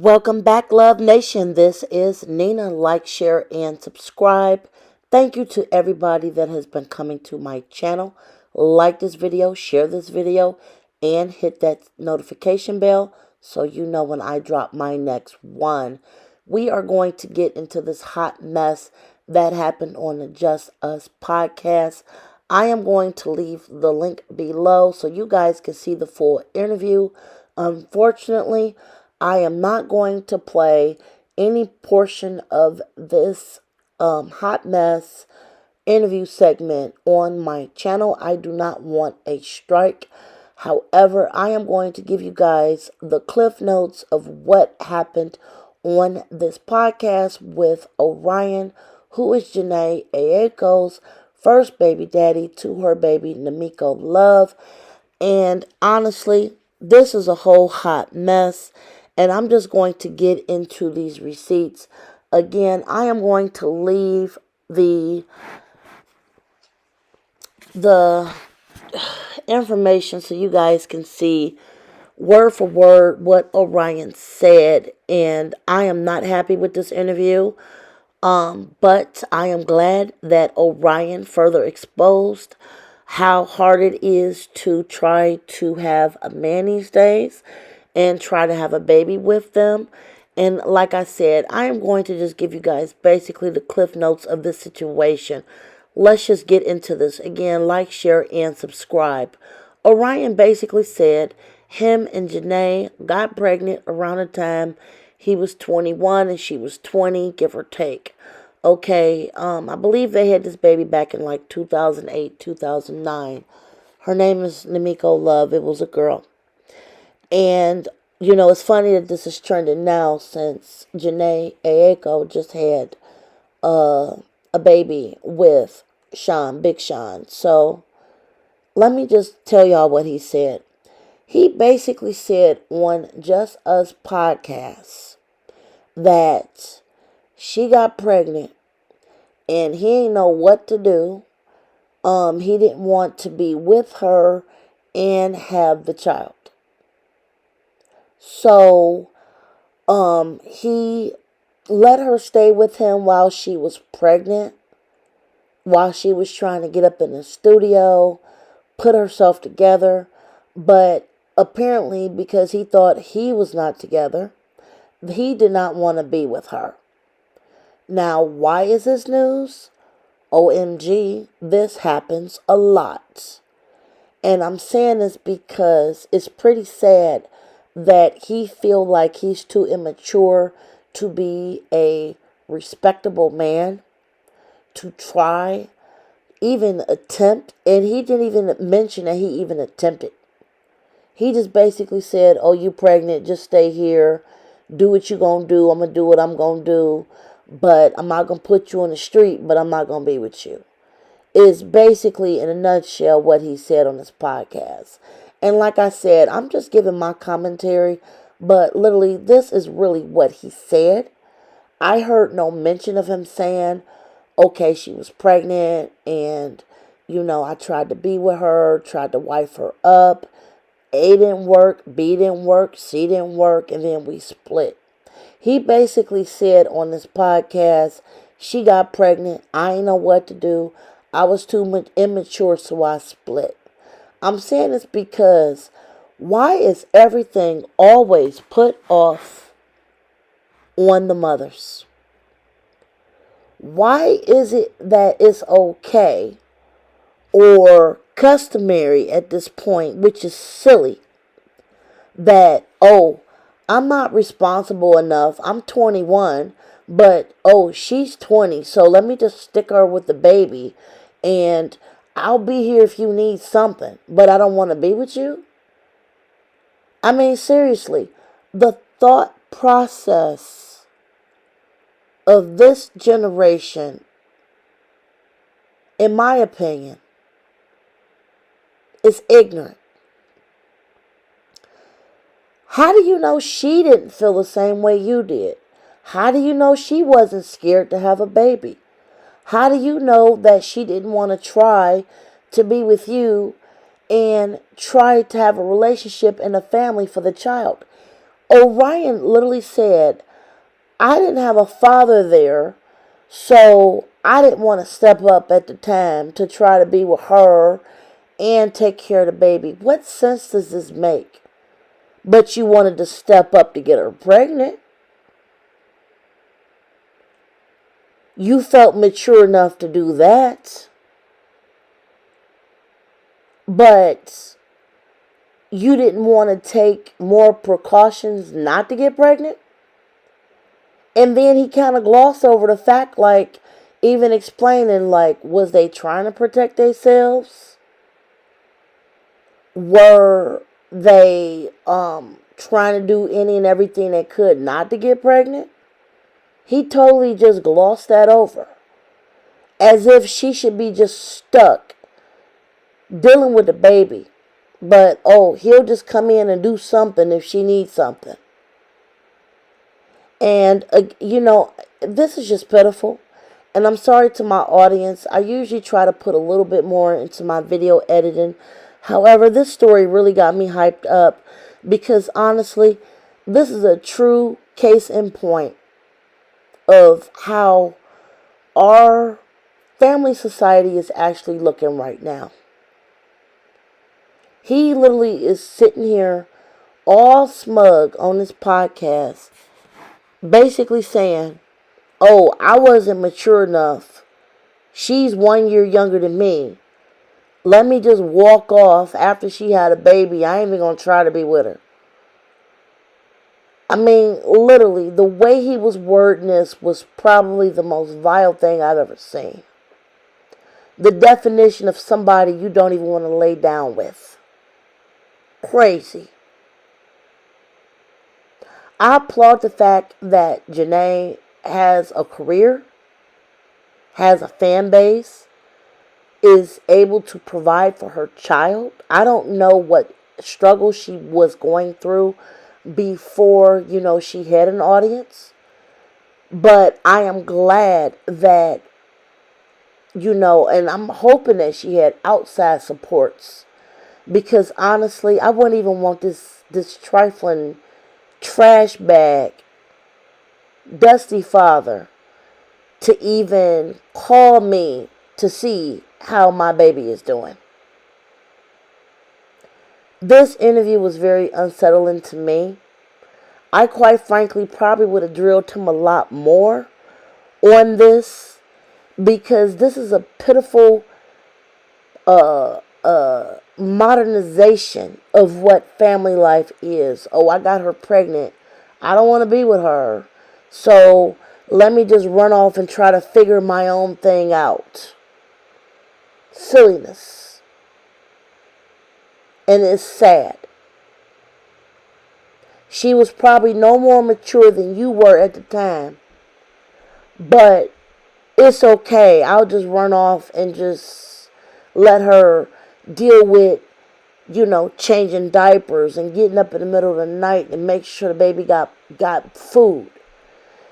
Welcome back, Love Nation. This is Nina. Like, share, and subscribe. Thank you to everybody that has been coming to my channel. Like this video, share this video, and hit that notification bell so you know when I drop my next one. We are going to get into this hot mess that happened on the Just Us podcast. I am going to leave the link below so you guys can see the full interview. Unfortunately, I am not going to play any portion of this hot mess interview segment on my channel. I do not want a strike. However, I am going to give you guys the cliff notes of what happened on this podcast with Orion, who is Jhene Aiko's first baby daddy to her baby Namiko Love. And honestly, this is a whole hot mess. And I'm just going to get into these receipts. Again, I am going to leave the information so you guys can see word for word what Orion said. And I am not happy with this interview. But I am glad that Orion further exposed how hard it is to try to have a man these days and try to have a baby with them. And like I said, I am going to just give you guys basically the cliff notes of this situation. Let's just get into this. Again, like, share, and subscribe. Orion basically said him and Jhene got pregnant around the time he was 21 and she was 20, give or take. Okay, I believe they had this baby back in like 2008, 2009. Her name is Namiko Love. It was a girl. And, you know, it's funny that this is trending now since Jhene Aiko just had a baby with Big Sean. So, let me just tell y'all what he said. He basically said on Just Us podcast that she got pregnant and he didn't know what to do. He didn't want to be with her and have the child. So, he let her stay with him while she was pregnant, while she was trying to get up in the studio, put herself together. But apparently, because he thought he was not together, he did not want to be with her. Now, why is this news? OMG, this happens a lot. And I'm saying this because it's pretty sad that he feel like he's too immature to be a respectable man, to try, even attempt. And he didn't even mention that he even attempted. He just basically said, oh, you pregnant, just stay here, do what you gonna do, I'm gonna do what I'm gonna do, but I'm not gonna put you on the street, but I'm not gonna be with you. Is basically in a nutshell what he said on this podcast. And like I said, I'm just giving my commentary, but literally this is really what he said. I heard no mention of him saying, okay, she was pregnant and, you know, I tried to be with her, tried to wife her up. A didn't work, B didn't work, C didn't work, and then we split. He basically said on this podcast, she got pregnant, I didn't know what to do, I was too immature, so I split. I'm saying this because why is everything always put off on the mothers? Why is it that it's okay or customary at this point, which is silly, that, oh, I'm not responsible enough, I'm 21, but, oh, she's 20, so let me just stick her with the baby, and I'll be here if you need something, but I don't want to be with you? I mean, seriously, the thought process of this generation, in my opinion, is ignorant. How do you know she didn't feel the same way you did? How do you know she wasn't scared to have a baby? How do you know that she didn't want to try to be with you and try to have a relationship and a family for the child? Orion literally said, I didn't have a father there, so I didn't want to step up at the time to try to be with her and take care of the baby. What sense does this make? But you wanted to step up to get her pregnant. You felt mature enough to do that. But you didn't want to take more precautions not to get pregnant. And then he kind of glossed over the fact, like, even explaining, like, was they trying to protect themselves? Were they trying to do any and everything they could not to get pregnant? He totally just glossed that over. As if she should be just stuck dealing with the baby. But, oh, he'll just come in and do something if she needs something. And, this is just pitiful. And I'm sorry to my audience. I usually try to put a little bit more into my video editing. However, this story really got me hyped up because, honestly, this is a true case in point of how our family society is actually looking right now. He literally is sitting here all smug on this podcast, basically saying, oh, I wasn't mature enough. She's 1 year younger than me. Let me just walk off after she had a baby. I ain't even going to try to be with her. I mean, literally, the way he was wording this was probably the most vile thing I've ever seen. The definition of somebody you don't even want to lay down with. Crazy. I applaud the fact that Jhene has a career, has a fan base, is able to provide for her child. I don't know what struggle she was going through before, she had an audience. But I am glad that, and I'm hoping that she had outside supports. Because honestly, I wouldn't even want this trifling trash bag, dusty father, to even call me to see how my baby is doing. This interview was very unsettling to me. I quite frankly probably would have drilled him a lot more on this because this is a pitiful modernization of what family life is. Oh, I got her pregnant. I don't want to be with her. So let me just run off and try to figure my own thing out. Silliness. And it's sad. She was probably no more mature than you were at the time. But it's okay. I'll just run off and just let her deal with, changing diapers and getting up in the middle of the night and make sure the baby got food.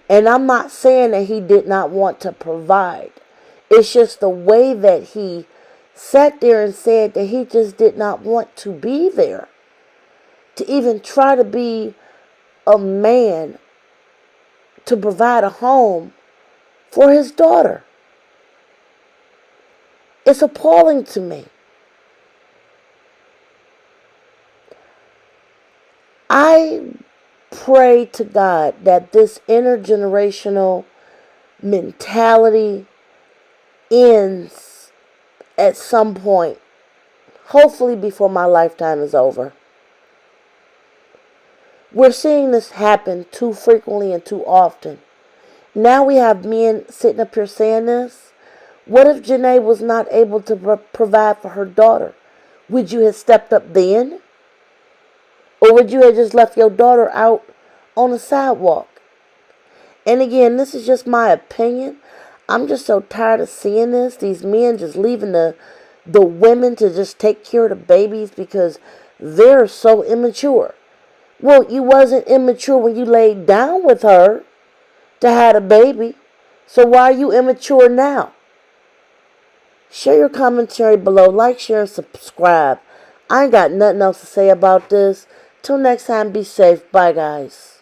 And I'm not saying that he did not want to provide. It's just the way that he sat there and said that he just did not want to be there. To even try to be a man to provide a home for his daughter. It's appalling to me. I pray to God that this intergenerational mentality ends at some point, hopefully before my lifetime is over. We're seeing this happen too frequently and too often. Now we have men sitting up here saying this. What if Jhene was not able to provide for her daughter? Would you have stepped up then? Or would you have just left your daughter out on the sidewalk? And again, this is just my opinion. I'm just so tired of seeing this. These men just leaving the women to just take care of the babies because they're so immature. Well, you wasn't immature when you laid down with her to have a baby. So why are you immature now? Share your commentary below. Like, share, and subscribe. I ain't got nothing else to say about this. Till next time, be safe. Bye, guys.